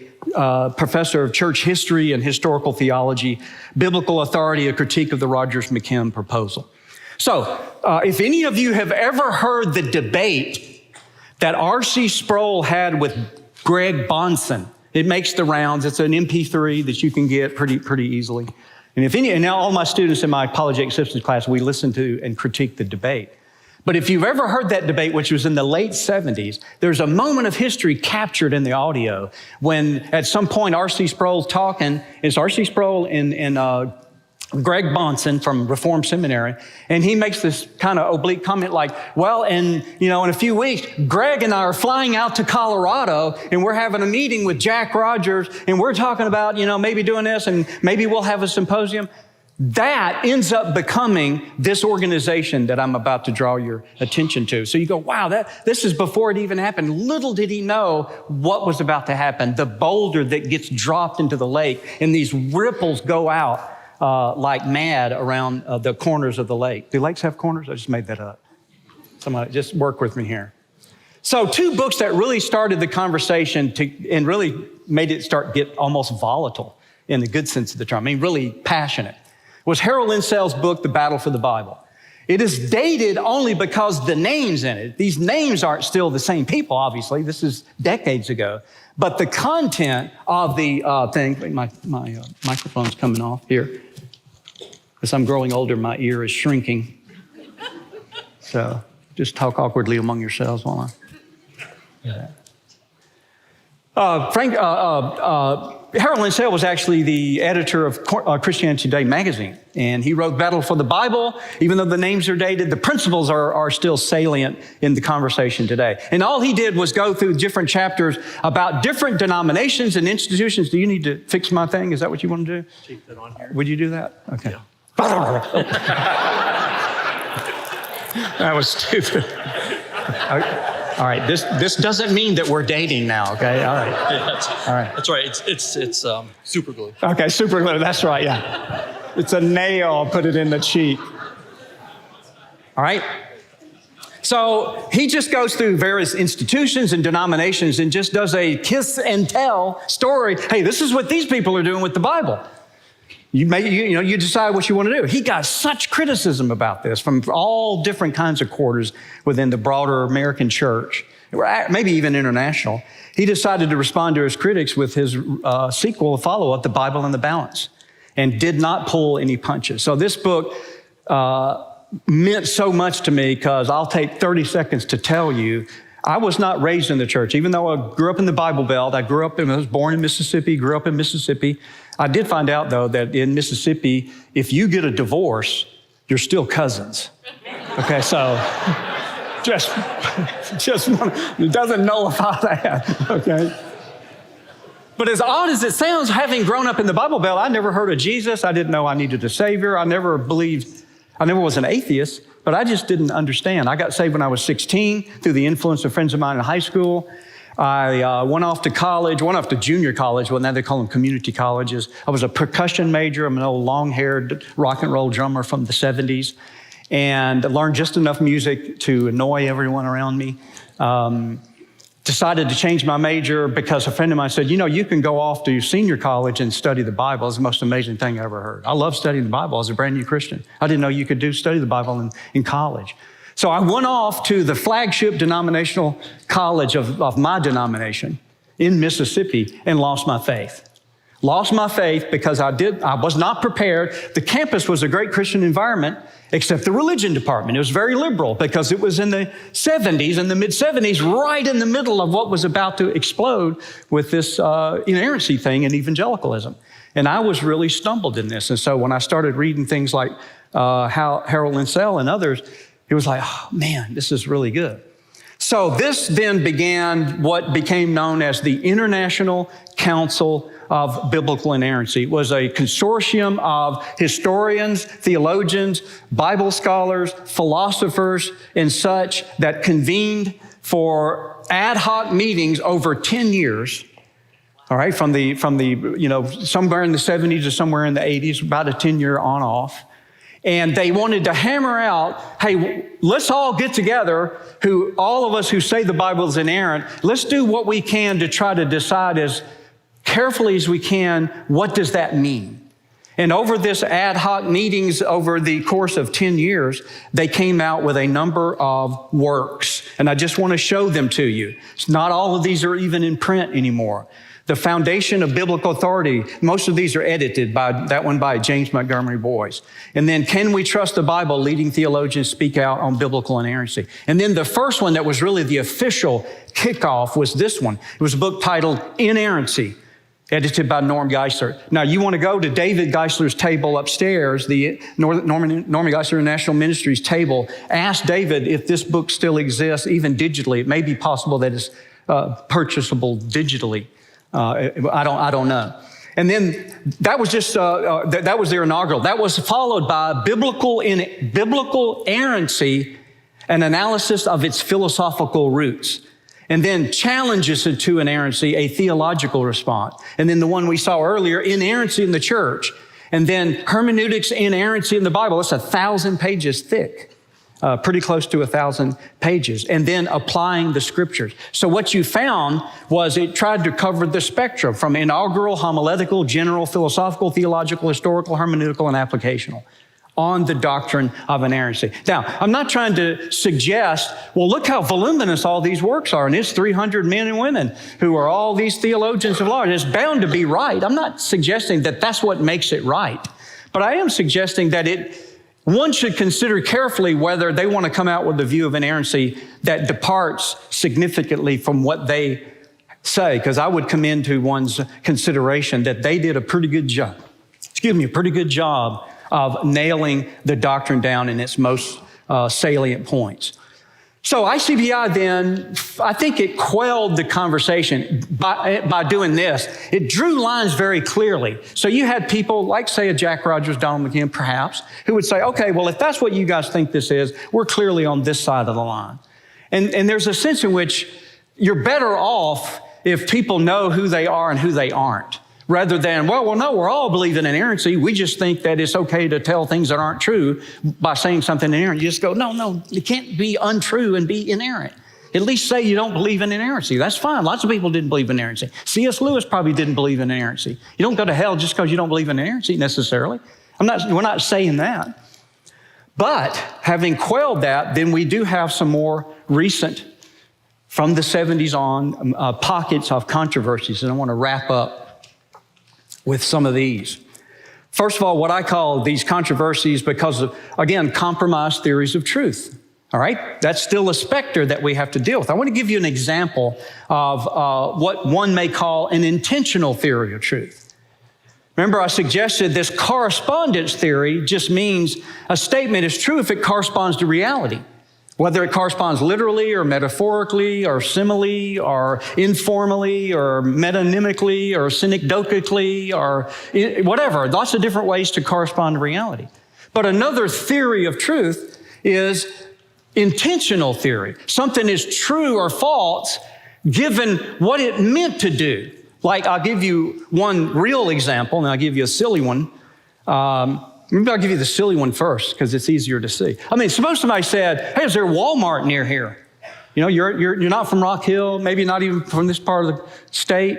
professor of church history and historical theology, Biblical Authority, a critique of the Rogers-McKim proposal. So if any of you have ever heard the debate that R.C. Sproul had with Greg Bonson, it makes the rounds. It's an MP3 that you can get pretty easily. And now all my students in my apologetic systems class, we listen to and critique the debate. But if you've ever heard that debate, which was in the late 70s, there's a moment of history captured in the audio when at some point R.C. Sproul's talking. It's R.C. Sproul and Greg Bonson from Reformed Seminary, and he makes this kind of oblique comment like, well, in a few weeks, Greg and I are flying out to Colorado, and we're having a meeting with Jack Rogers, and we're talking about, maybe doing this, and maybe we'll have a symposium. That ends up becoming this organization that I'm about to draw your attention to. So you go, wow, this is before it even happened. Little did he know what was about to happen. The boulder that gets dropped into the lake, and these ripples go out like mad around the corners of the lake. Do lakes have corners? I just made that up. Somebody just work with me here. So two books that really started the conversation and really made it get almost volatile in the good sense of the term. Really passionate. Was Harold Insell's book, The Battle for the Bible. It is dated only because the names in it, these names aren't still the same people, obviously. This is decades ago. But the content of the thing, my microphone's coming off here. As I'm growing older, my ear is shrinking. So just talk awkwardly among yourselves while Harold Insell was actually the editor of Christianity Today magazine, and he wrote Battle for the Bible. Even though the names are dated, the principles are still salient in the conversation today. And all he did was go through different chapters about different denominations and institutions. Do you need to fix my thing? Is that what you want to do? Keep that on here. Would you do that? Okay. Yeah. That was stupid. All right, this doesn't mean that we're dating now, okay? All right. Yeah, all right. That's right. It's super glue. Okay, super glue. That's right, yeah. It's a nail, put it in the cheek. All right? So he just goes through various institutions and denominations and just does a kiss and tell story. Hey, this is what these people are doing with the Bible. You decide what you want to do. He got such criticism about this from all different kinds of quarters within the broader American church, maybe even international. He decided to respond to his critics with his sequel, follow-up, The Bible and the Balance, and did not pull any punches. So this book meant so much to me because I'll take 30 seconds to tell you, I was not raised in the church. Even though I grew up in the Bible Belt, I was born in Mississippi, grew up in Mississippi. I did find out, though, that in Mississippi, if you get a divorce, you're still cousins. Okay, so just it doesn't nullify that, okay? But as odd as it sounds, having grown up in the Bible Belt, I never heard of Jesus. I didn't know I needed a Savior. I never was an atheist, but I just didn't understand. I got saved when I was 16 through the influence of friends of mine in high school. I went off to college, went off to junior college. Well, now they call them community colleges. I was a percussion major. I'm an old long-haired rock and roll drummer from the 70s, and learned just enough music to annoy everyone around me. Decided to change my major because a friend of mine said, you can go off to senior college and study the Bible. It's the most amazing thing I ever heard. I love studying the Bible as a brand new Christian. I didn't know you could study the Bible in college. So I went off to the flagship denominational college of my denomination in Mississippi and lost my faith. Lost my faith because I was not prepared. The campus was a great Christian environment, except the religion department. It was very liberal because it was in the 70s, in the mid-70s, right in the middle of what was about to explode with this inerrancy thing and evangelicalism. And I was really stumbled in this. And so when I started reading things like Harold Linsell and others, it was like, oh, man, this is really good. So this then began what became known as the International Council of Biblical Inerrancy. It was a consortium of historians, theologians, Bible scholars, philosophers, and such that convened for ad hoc meetings over 10 years. All right, from the somewhere in the 70s to somewhere in the 80s, about a 10-year on-off. And they wanted to hammer out, hey, let's all get together, all of us who say the Bible is inerrant, let's do what we can to try to decide as carefully as we can, what does that mean? And over this ad hoc meetings over the course of 10 years, they came out with a number of works. And I just want to show them to you. Not all of these are even in print anymore. The Foundation of Biblical Authority, most of these are edited by James Montgomery Boyce. And then Can We Trust the Bible? Leading theologians speak out on biblical inerrancy. And then the first one that was really the official kickoff was this one. It was a book titled Inerrancy, edited by Norm Geisler. Now, you want to go to David Geisler's table upstairs, the Norman Geisler National Ministries table. Ask David if this book still exists, even digitally. It may be possible that it's purchasable digitally. I don't know. And then that was just that was their inaugural. That was followed by Biblical Inerrancy, an analysis of its philosophical roots. And then Challenges to Inerrancy, a theological response. And then the one we saw earlier, Inerrancy in the Church. And then Hermeneutics, Inerrancy in the Bible. It's 1,000 pages thick, pretty close to 1,000 pages. And then Applying the Scriptures. So what you found was it tried to cover the spectrum from inaugural, homiletical, general, philosophical, theological, historical, hermeneutical, and applicational on the doctrine of inerrancy. Now, I'm not trying to suggest, well, look how voluminous all these works are, and it's 300 men and women who are all these theologians of law. It's bound to be right. I'm not suggesting that that's what makes it right, but I am suggesting that one should consider carefully whether they want to come out with a view of inerrancy that departs significantly from what they say, because I would commend to one's consideration that they did a pretty good job of nailing the doctrine down in its most salient points. So ICBI then, I think it quelled the conversation by doing this. It drew lines very clearly. So you had people like, say, a Jack Rogers, Donald McKim, perhaps, who would say, okay, well, if that's what you guys think this is, we're clearly on this side of the line. And there's a sense in which you're better off if people know who they are and who they aren't, rather than, well, no, we're all believing in inerrancy. We just think that it's okay to tell things that aren't true by saying something inerrant. You just go, no, it can't be untrue and be inerrant. At least say you don't believe in inerrancy. That's fine. Lots of people didn't believe in inerrancy. C.S. Lewis probably didn't believe in inerrancy. You don't go to hell just because you don't believe in inerrancy necessarily. We're not saying that. But having quelled that, then we do have some more recent, from the 70s on, pockets of controversies. And I want to wrap up with some of these. First of all, what I call these controversies because of, again, compromised theories of truth. All right? That's still a specter that we have to deal with. I want to give you an example of what one may call an intentional theory of truth. Remember, I suggested this correspondence theory just means a statement is true if it corresponds to reality. Whether it corresponds literally or metaphorically or simile or informally or metonymically or synecdochically or whatever. Lots of different ways to correspond to reality. But another theory of truth is intentional theory. Something is true or false given what it meant to do. Like, I'll give you one real example, and I'll give you a silly one. Maybe I'll give you the silly one first, because it's easier to see. I mean, suppose somebody said, hey, is there a Walmart near here? You know, you're not from Rock Hill, maybe not even from this part of the state.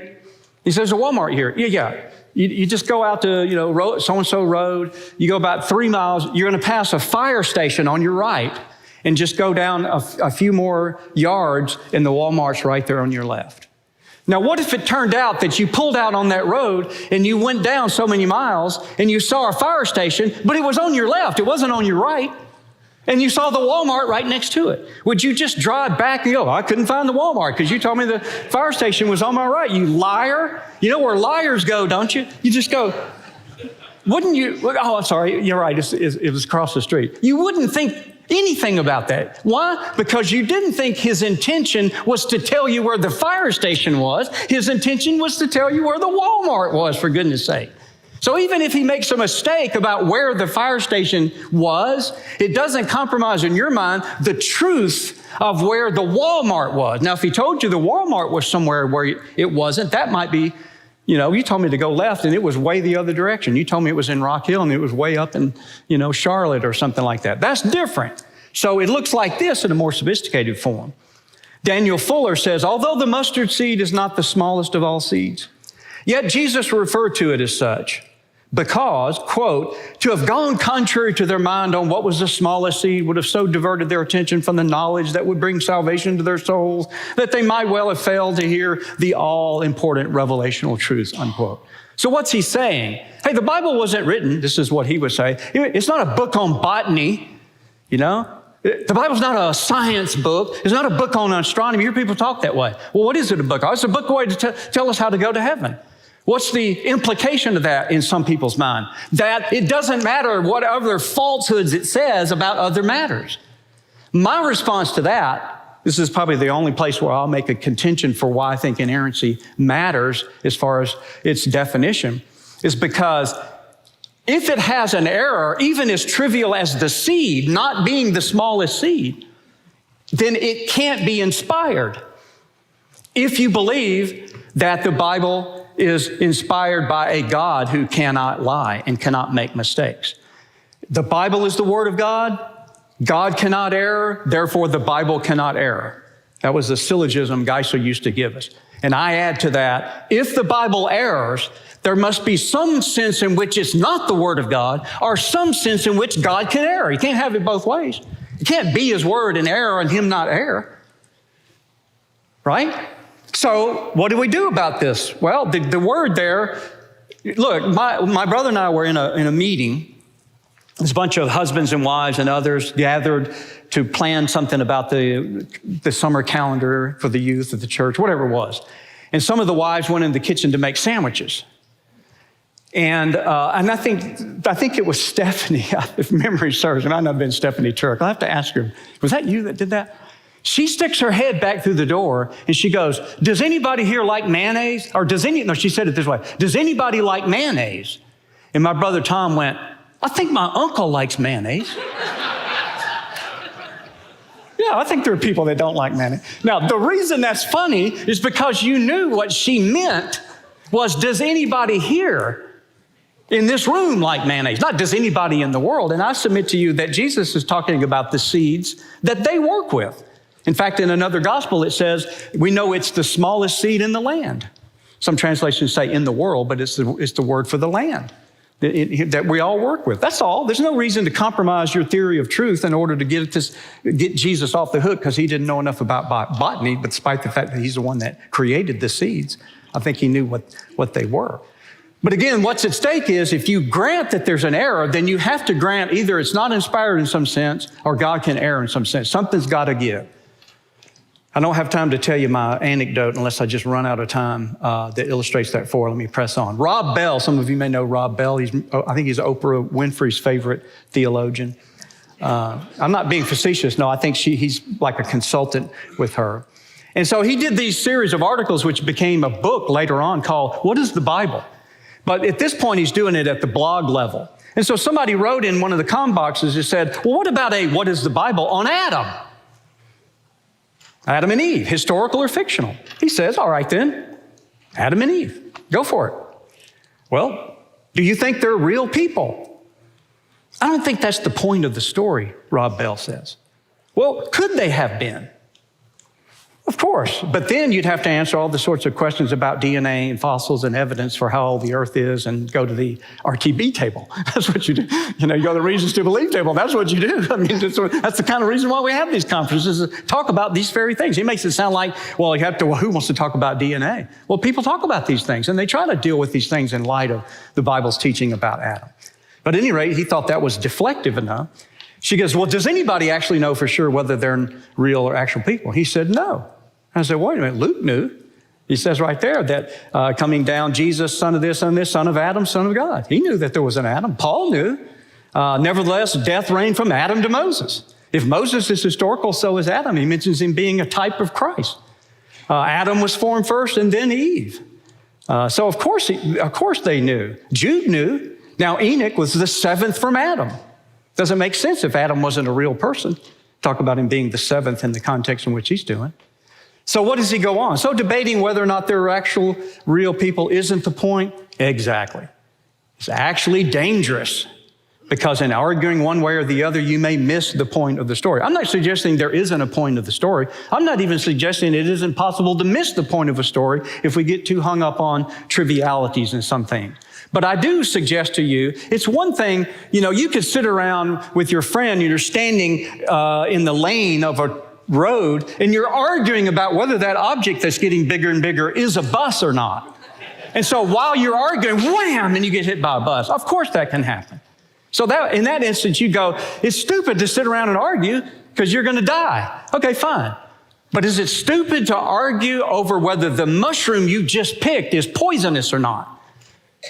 He says, there's a Walmart here. Yeah. You just go out to, so-and-so road. You go about 3 miles. You're going to pass a fire station on your right and just go down a few more yards, and the Walmart's right there on your left. Now, what if it turned out that you pulled out on that road and you went down so many miles and you saw a fire station, but it was on your left, it wasn't on your right, and you saw the Walmart right next to it? Would you just drive back and go, I couldn't find the Walmart because you told me the fire station was on my right, you liar? You know where liars go, don't you? You just go, wouldn't you? Oh, I'm sorry, you're right, it was across the street. You wouldn't think anything about that. Why? Because you didn't think his intention was to tell you where the fire station was. His intention was to tell you where the Walmart was, for goodness sake. So even if he makes a mistake about where the fire station was, it doesn't compromise in your mind the truth of where the Walmart was. Now, if he told you the Walmart was somewhere where it wasn't, that might be, you told me to go left and it was way the other direction. You told me it was in Rock Hill and it was way up in, Charlotte or something like that. That's different. So it looks like this in a more sophisticated form. Daniel Fuller says, although the mustard seed is not the smallest of all seeds, yet Jesus referred to it as such because, quote, to have gone contrary to their mind on what was the smallest seed would have so diverted their attention from the knowledge that would bring salvation to their souls that they might well have failed to hear the all-important revelational truths, unquote. So what's he saying? Hey, the Bible wasn't written, this is what he would say, it's not a book on botany, The Bible's not a science book. It's not a book on astronomy. You hear people talk that way. Well, what is it a book on? It's a book way to tell us how to go to heaven. What's the implication of that in some people's mind? That it doesn't matter what other falsehoods it says about other matters. My response to that, this is probably the only place where I'll make a contention for why I think inerrancy matters as far as its definition, is because if it has an error, even as trivial as the seed not being the smallest seed, then it can't be inspired. If you believe that the Bible is inspired by a God who cannot lie and cannot make mistakes. The Bible is the Word of God. God cannot err, therefore the Bible cannot err. That was the syllogism Geisel used to give us. And I add to that, if the Bible errs, there must be some sense in which it's not the Word of God or some sense in which God can err. You can't have it both ways. It can't be His Word and err and Him not err. Right? So what do we do about this? Well, the word there, look, my brother and I were in a meeting. There's a bunch of husbands and wives and others gathered to plan something about the summer calendar for the youth of the church, whatever it was. And some of the wives went in the kitchen to make sandwiches. And I think it was Stephanie, if memory serves. It might not have been Stephanie Turk. I'll have to ask her, was that you that did that? She sticks her head back through the door and she goes, does anybody here like mayonnaise? No, she said it this way, does anybody like mayonnaise? And my brother Tom went, I think my uncle likes mayonnaise. Yeah, I think there are people that don't like mayonnaise. Now, the reason that's funny is because you knew what she meant was, does anybody here in this room like mayonnaise? Not does anybody in the world. And I submit to you that Jesus is talking about the seeds that they work with. In fact, in another gospel, it says, we know it's the smallest seed in the land. Some translations say in the world, but it's the word for the land that we all work with. That's all. There's no reason to compromise your theory of truth in order to get Jesus off the hook because he didn't know enough about botany, but despite the fact that he's the one that created the seeds, I think he knew what they were. But again, what's at stake is if you grant that there's an error, then you have to grant either it's not inspired in some sense or God can err in some sense. Something's got to give. I don't have time to tell you my anecdote unless I just run out of time that illustrates that for. Let me press on. Rob Bell, some of you may know Rob Bell. I think he's Oprah Winfrey's favorite theologian. I'm not being facetious. No, I think he's like a consultant with her. And so he did these series of articles which became a book later on called What is the Bible? But at this point, he's doing it at the blog level. And so somebody wrote in one of the com boxes and said, well, what about what is the Bible on Adam? Adam and Eve, historical or fictional? He says, all right then, Adam and Eve, go for it. Well, do you think they're real people? I don't think that's the point of the story, Rob Bell says. Well, could they have been? Of course, but then you'd have to answer all the sorts of questions about DNA and fossils and evidence for how old the earth is and go to the RTB table. That's what you do. You go to the reasons to believe table. That's what you do. I mean, that's the kind of reason why we have these conferences, is talk about these very things. He makes it sound like, well, who wants to talk about DNA? Well, people talk about these things, and they try to deal with these things in light of the Bible's teaching about Adam. But at any rate, he thought that was deflective enough. She goes, well, does anybody actually know for sure whether they're real or actual people? He said, no. I said, wait a minute, Luke knew. He says right there that coming down, Jesus, son of this, son of this, son of Adam, son of God. He knew that there was an Adam. Paul knew. Nevertheless, death reigned from Adam to Moses. If Moses is historical, so is Adam. He mentions him being a type of Christ. Adam was formed first and then Eve. So of course they knew. Jude knew. Now Enoch was the seventh from Adam. Doesn't make sense if Adam wasn't a real person. Talk about him being the seventh in the context in which he's doing. So what does he go on? So debating whether or not they're actual real people isn't the point? Exactly. It's actually dangerous, because in arguing one way or the other, you may miss the point of the story. I'm not suggesting there isn't a point of the story. I'm not even suggesting it isn't possible to miss the point of a story if we get too hung up on trivialities and some things. But I do suggest to you, it's one thing, you could sit around with your friend and you're standing in the lane of a road and you're arguing about whether that object that's getting bigger and bigger is a bus or not. And so while you're arguing, wham, and you get hit by a bus. Of course that can happen. So that in that instance, you go, it's stupid to sit around and argue because you're going to die. Okay, fine. But is it stupid to argue over whether the mushroom you just picked is poisonous or not?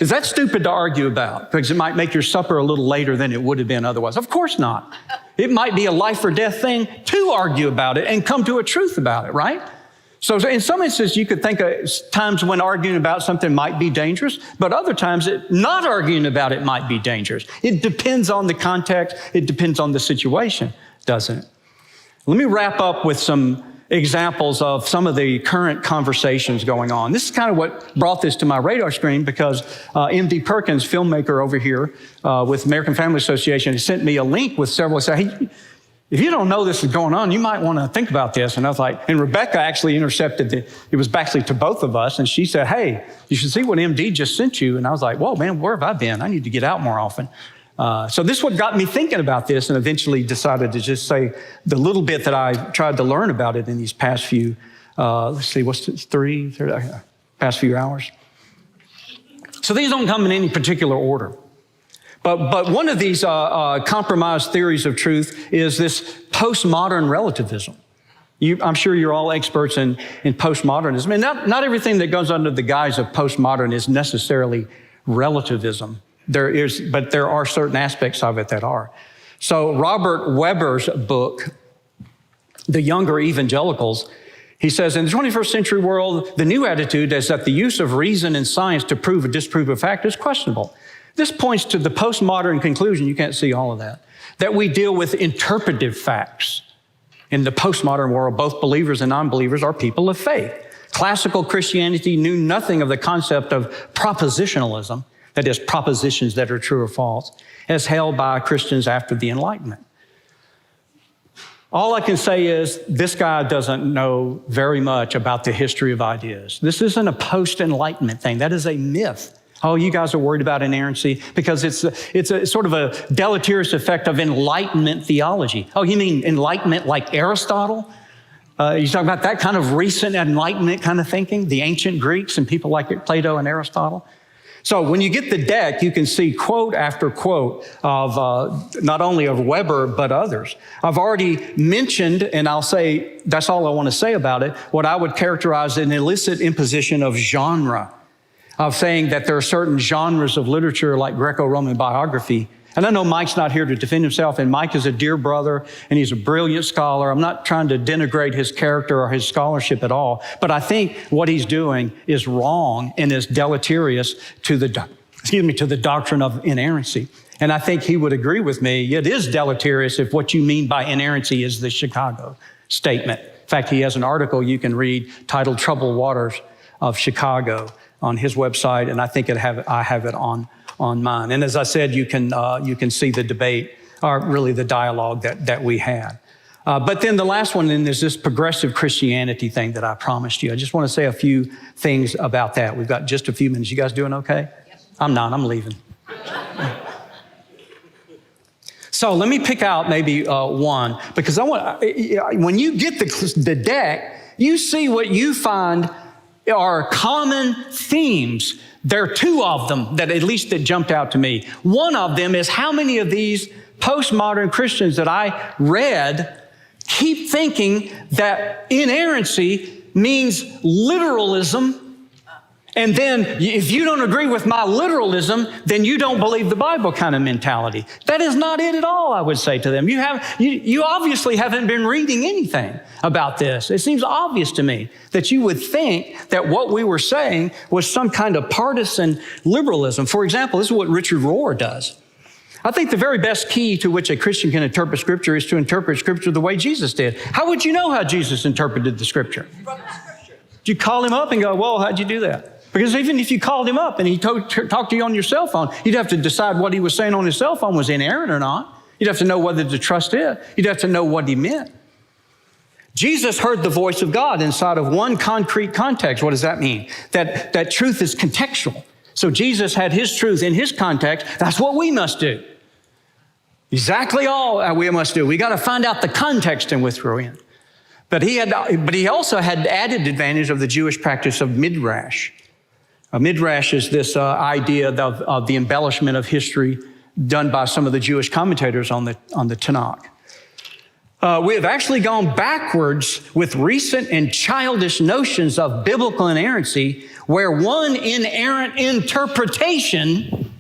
Is that stupid to argue about? Because it might make your supper a little later than it would have been otherwise. Of course not. It might be a life or death thing to argue about it and come to a truth about it, right? So in some instances, you could think of times when arguing about something might be dangerous, but other times not arguing about it might be dangerous. It depends on the context. It depends on the situation, doesn't it? Let me wrap up with some examples of some of the current conversations going on. This is kind of what brought this to my radar screen, because M.D. Perkins, filmmaker over here with American Family Association, sent me a link with several. Said, hey, if you don't know this is going on, you might want to think about this. And I was like, and Rebecca actually intercepted it was actually to both of us. And she said, hey, you should see what MD just sent you. And I was like, whoa, man, where have I been? I need to get out more often. So this is what got me thinking about this, and eventually decided to just say the little bit that I tried to learn about it in these past few, past few hours. So these don't come in any particular order. But one of these compromised theories of truth is this postmodern relativism. I'm sure you're all experts in postmodernism. And not everything that goes under the guise of postmodern is necessarily relativism. But there are certain aspects of it that are. So Robert Weber's book, The Younger Evangelicals, he says, in the 21st century world, the new attitude is that the use of reason and science to prove or disprove a fact is questionable. This points to the postmodern conclusion, you can't see all of that we deal with interpretive facts. In the postmodern world, both believers and non-believers are people of faith. Classical Christianity knew nothing of the concept of propositionalism, that is, propositions that are true or false, as held by Christians after the Enlightenment. All I can say is this guy doesn't know very much about the history of ideas. This isn't a post-Enlightenment thing. That is a myth. Oh, you guys are worried about inerrancy because it's a sort of a deleterious effect of Enlightenment theology. Oh, you mean Enlightenment like Aristotle? You talking about that kind of recent Enlightenment kind of thinking? The ancient Greeks and people like Plato and Aristotle? So when you get the deck, you can see quote after quote of not only of Weber, but others. I've already mentioned, and I'll say that's all I want to say about it, what I would characterize an illicit imposition of genre, of saying that there are certain genres of literature like Greco-Roman biography. And I know Mike's not here to defend himself, and Mike is a dear brother, and he's a brilliant scholar. I'm not trying to denigrate his character or his scholarship at all, but I think what he's doing is wrong and is deleterious to the to the doctrine of inerrancy. And I think he would agree with me. It is deleterious if what you mean by inerrancy is the Chicago statement. In fact, he has an article you can read titled Troubled Waters of Chicago on his website, and I think I have it on mine. And as I said, you can see the debate, or really the dialogue that we had. But then the last one then is this progressive Christianity thing that I promised you. I just want to say a few things about that. We've got just a few minutes. You guys doing okay? Yes. I'm not. I'm leaving. So let me pick out maybe one, because when you get the deck, you see what you find are common themes. There are two of them that jumped out to me. One of them is how many of these postmodern Christians that I read keep thinking that inerrancy means literalism. And then if you don't agree with my literalism, then you don't believe the Bible kind of mentality. That is not it at all, I would say to them. You obviously haven't been reading anything about this. It seems obvious to me that you would think that what we were saying was some kind of partisan liberalism. For example, this is what Richard Rohr does. I think the very best key to which a Christian can interpret Scripture is to interpret Scripture the way Jesus did. How would you know how Jesus interpreted the Scripture? From the Scripture. Did you call him up and go, well, how'd you do that? Because even if you called him up and he talked to you on your cell phone, you'd have to decide what he was saying on his cell phone was inerrant or not. You'd have to know whether to trust it. You'd have to know what he meant. Jesus heard the voice of God inside of one concrete context. What does that mean? That truth is contextual. So Jesus had his truth in his context. That's what we must do. Exactly all we must do. We got to find out the context in which we're in. But he also had the added advantage of the Jewish practice of midrash. A midrash is this idea of the embellishment of history done by some of the Jewish commentators on the Tanakh. We have actually gone backwards with recent and childish notions of biblical inerrancy, where one inerrant interpretation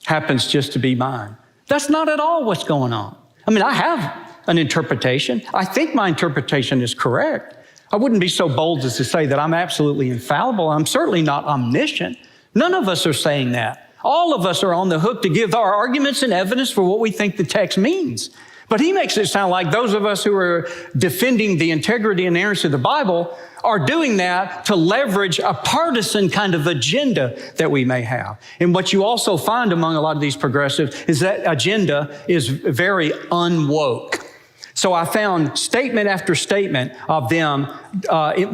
happens just to be mine. That's not at all what's going on. I mean, I have an interpretation. I think my interpretation is correct. I wouldn't be so bold as to say that I'm absolutely infallible. I'm certainly not omniscient. None of us are saying that. All of us are on the hook to give our arguments and evidence for what we think the text means. But he makes it sound like those of us who are defending the integrity and inerrancy of the Bible are doing that to leverage a partisan kind of agenda that we may have. And what you also find among a lot of these progressives is that agenda is very unwoke. So I found statement after statement of them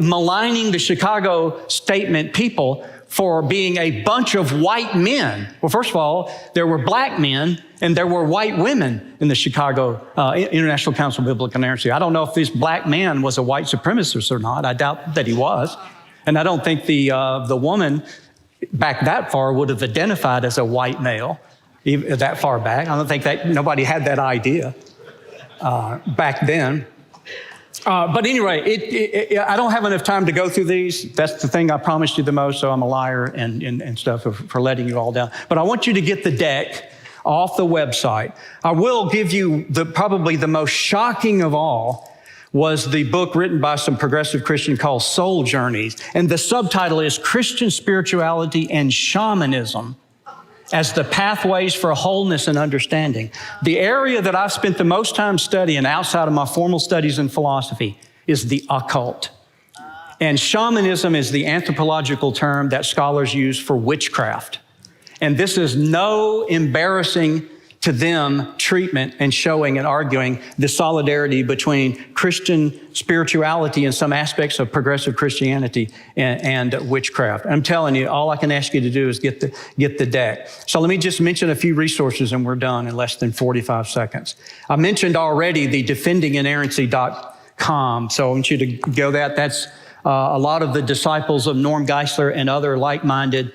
maligning the Chicago statement people for being a bunch of white men. Well, first of all, there were black men and there were white women in the Chicago International Council of Biblical Inerrancy. I don't know if this black man was a white supremacist or not. I doubt that he was. And I don't think the woman back that far would have identified as a white male that far back. I don't think that nobody had that idea back then. But anyway, I don't have enough time to go through these. That's the thing I promised you the most, so I'm a liar and stuff for letting you all down. But I want you to get the deck off the website. I will give you probably the most shocking of all was the book written by some progressive Christian called Soul Journeys. And the subtitle is Christian Spirituality and Shamanism as the Pathways for Wholeness and Understanding. The area that I've spent the most time studying outside of my formal studies in philosophy is the occult. And shamanism is the anthropological term that scholars use for witchcraft. And this is no embarrassing to them treatment and showing and arguing the solidarity between Christian spirituality and some aspects of progressive Christianity and witchcraft. I'm telling you, all I can ask you to do is get the deck. So let me just mention a few resources and we're done in less than 45 seconds. I mentioned already the defendinginerrancy.com. So I want you to go that. That's a lot of the disciples of Norm Geisler and other like-minded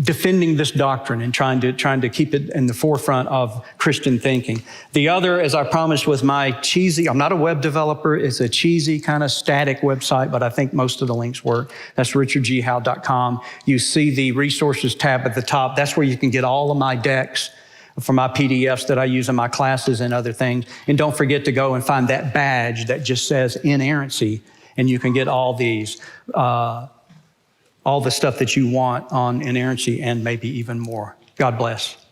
defending this doctrine and trying to keep it in the forefront of Christian thinking. The other, as I promised, was my cheesy, I'm not a web developer, it's a cheesy kind of static website, but I think most of the links work. That's richardghowe.com. You see the resources tab at the top. That's where you can get all of my decks for my PDFs that I use in my classes and other things. And don't forget to go and find that badge that just says inerrancy, and you can get all these. all the stuff that you want on inerrancy and maybe even more. God bless.